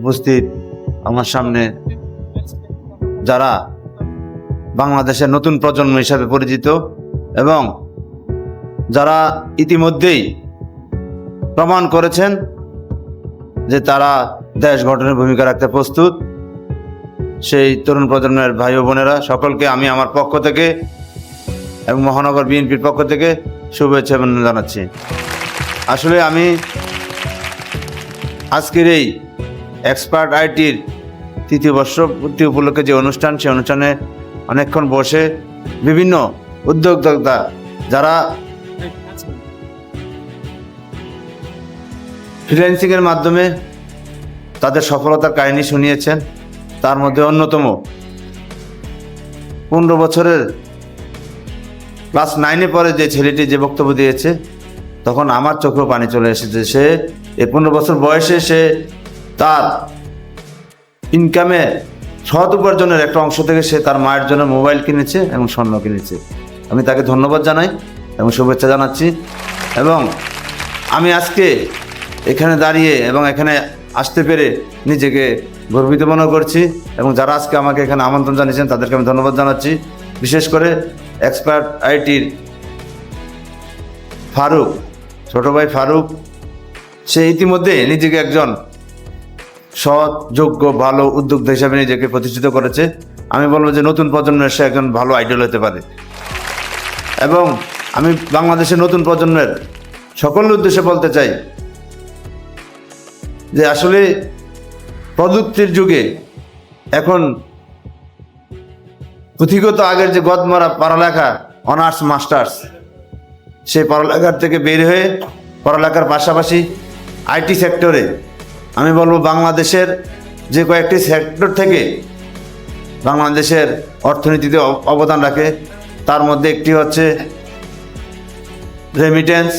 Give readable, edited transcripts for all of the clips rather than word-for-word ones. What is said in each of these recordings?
উপস্থিত আমার সামনে যারা বাংলাদেশের নতুন প্রজন্ম হিসাবে পরিচিত এবং যারা ইতিমধ্যেই প্রমাণ করেছেন যে তারা দেশ গঠনের ভূমিকা রাখতে প্রস্তুত, সেই তরুণ প্রজন্মের ভাই ও বোনেরা সকলকে আমি আমার পক্ষ থেকে এবং মহানগর বিএনপির পক্ষ থেকে শুভেচ্ছা অভিনন্দন জানাচ্ছি। আসলে আমি আজকের এই এক্সপার্ট আইটির তৃতীয় বর্ষপূর্তি উপলক্ষে যে অনুষ্ঠান, সেই অনুষ্ঠানে অনেকক্ষণ বসে বিভিন্ন উদ্যোক্তা যারা ফ্রিল্যান্সিংয়ের মাধ্যমে তাদের সফলতার কাহিনী শুনিয়েছেন। তার মধ্যে অন্যতম 15 বছরের ক্লাস 9-এ পরে যে ছেলেটি যে বক্তব্য দিয়েছে, তখন আমার চোখেও পানি চলে এসেছে। সে এই 15 বছর বয়সে সে তার ইনকামে সৎ উপার্জনের একটা অংশ থেকে সে তার মায়ের জন্য মোবাইল কিনেছে এবং স্বর্ণ কিনেছে। আমি তাকে ধন্যবাদ জানাই এবং শুভেচ্ছা জানাচ্ছি। এবং আমি আজকে এখানে দাঁড়িয়ে এবং এখানে আসতে পেরে নিজেকে গর্বিত মনে করছি এবং যারা আজকে আমাকে এখানে আমন্ত্রণ জানিয়েছেন তাদেরকে আমি ধন্যবাদ জানাচ্ছি। বিশেষ করে এক্সপার্ট আইটির ফারুক, ছোট ভাই ফারুক, সে ইতিমধ্যে নিজেকে একজন সৎ, যোগ্য, ভালো উদ্যোক্তা হিসাবে নিজেকে প্রতিষ্ঠিত করেছে। আমি বলবো যে নতুন প্রজন্মের সে একজন ভালো আইডল হতে পারে। এবং আমি বাংলাদেশের নতুন প্রজন্মের সকলের উদ্দেশ্যে বলতে চাই যে আসলে প্রযুক্তির যুগে এখন পুঁথিগত আগের যে গদমরা পড়ালেখা, অনার্স মাস্টার্স, সেই পড়ালেখার থেকে বের হয়ে পড়ালেখার পাশাপাশি আইটি সেক্টরে আমি বলবো বাংলাদেশের যে কয়েকটি সেক্টর থেকে বাংলাদেশের অর্থনীতিতে অবদান রাখে। তার মধ্যে একটি হচ্ছে রেমিটেন্স,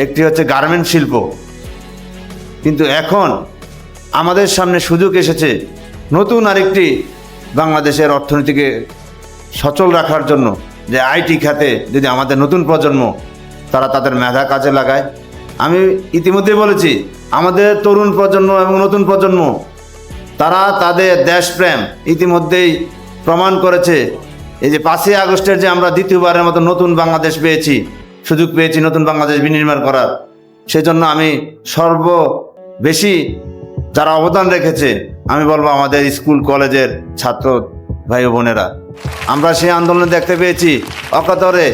একটি হচ্ছে গার্মেন্ট শিল্প। কিন্তু এখন আমাদের সামনে সুযোগ এসেছে নতুন আরেকটি বাংলাদেশের অর্থনীতিকে সচল রাখার জন্য, যে আইটি খাতে যদি আমাদের নতুন প্রজন্ম তারা তাদের মেধা কাজে লাগায়। আমি ইতিমধ্যে বলেছি আমাদের তরুণ প্রজন্ম এবং নতুন প্রজন্ম তারা তাদের দেশপ্রেম ইতিমধ্যেই প্রমাণ করেছে। এই যে 5ই আগস্টের যে আমরা দ্বিতীয়বারের মতো নতুন বাংলাদেশ পেয়েছি, সুযোগ পেয়েছি নতুন বাংলাদেশ বিনির্মাণ করার, সেজন্য আমি সর্ববেশি যারা অবদান রেখেছে আমি বলবো আমাদের স্কুল কলেজের ছাত্র ভাই ও বোনেরা। আমরা সেই আন্দোলনে দেখতে পেয়েছি অকাতরে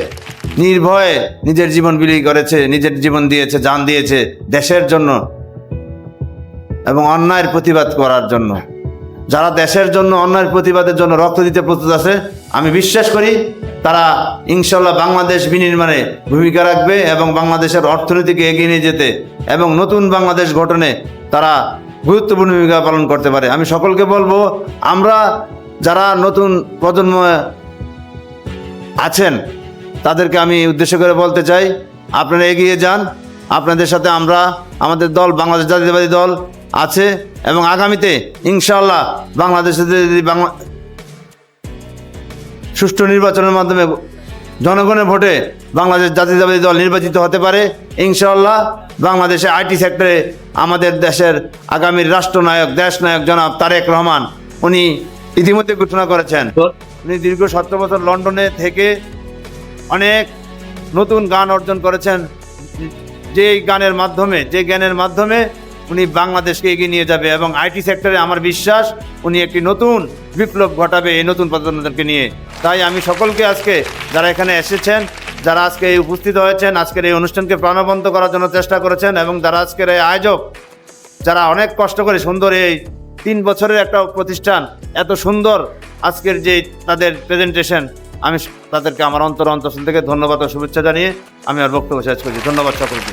নির্ভয়ে নিজের জীবন বিলি করেছে, নিজের জীবন দিয়েছে, জান দিয়েছে দেশের জন্য এবং অন্যায়ের প্রতিবাদ করার জন্য। যারা দেশের জন্য, অন্যায়ের প্রতিবাদের জন্য রক্ত দিতে প্রস্তুত আছে, আমি বিশ্বাস করি তারা ইনশাল্লাহ বাংলাদেশ বিনির্মাণে ভূমিকা রাখবে এবং বাংলাদেশের অর্থনীতিকে এগিয়ে নিয়ে যেতে এবং নতুন বাংলাদেশ গঠনে তারা গুরুত্বপূর্ণ ভূমিকা পালন করতে পারে। আমি সকলকে বলবো, আমরা যারা নতুন প্রজন্ম আছেন তাদেরকে আমি উদ্দেশ্য করে বলতে চাই, আপনারা এগিয়ে যান। আপনাদের সাথে আমরা, আমাদের দল বাংলাদেশ জাতীয়তাবাদী দল আছে এবং আগামীতে ইনশাআল্লাহ বাংলাদেশে যদি সুষ্ঠু নির্বাচনের মাধ্যমে জনগণের ভোটে বাংলাদেশ জাতীয়তাবাদী দল নির্বাচিত হতে পারে, ইনশাআল্লাহ বাংলাদেশে আইটি সেক্টরে আমাদের দেশের আগামীর রাষ্ট্রনায়ক, দেশনায়ক জনাব তারেক রহমান, উনি ইতিমধ্যে ঘোষণা করেছেন। উনি দীর্ঘ 17 বছর লন্ডনে থেকে অনেক নতুন গান অর্জন করেছেন, যে জ্ঞানের মাধ্যমে উনি বাংলাদেশকে এগিয়ে নিয়ে যাবে এবং আইটি সেক্টরে আমার বিশ্বাস উনি একটি নতুন বিপ্লব ঘটাবে এই নতুন প্রজন্মদেরকে নিয়ে। তাই আমি সকলকে আজকে যারা এখানে এসেছেন, যারা আজকে উপস্থিত হয়েছেন, আজকের এই অনুষ্ঠানকে প্রাণবন্ত করার জন্য চেষ্টা করেছেন এবং যারা আজকের এই আয়োজক, যারা অনেক কষ্ট করে সুন্দর এই 3 বছরের একটা প্রতিষ্ঠান এত সুন্দর আজকের যে তাদের প্রেজেন্টেশন, আমি তাদেরকে আমার অন্তর থেকে ধন্যবাদ ও শুভেচ্ছা জানিয়ে আমি আর বক্তব্য শেষ করছি। ধন্যবাদ সকলকে।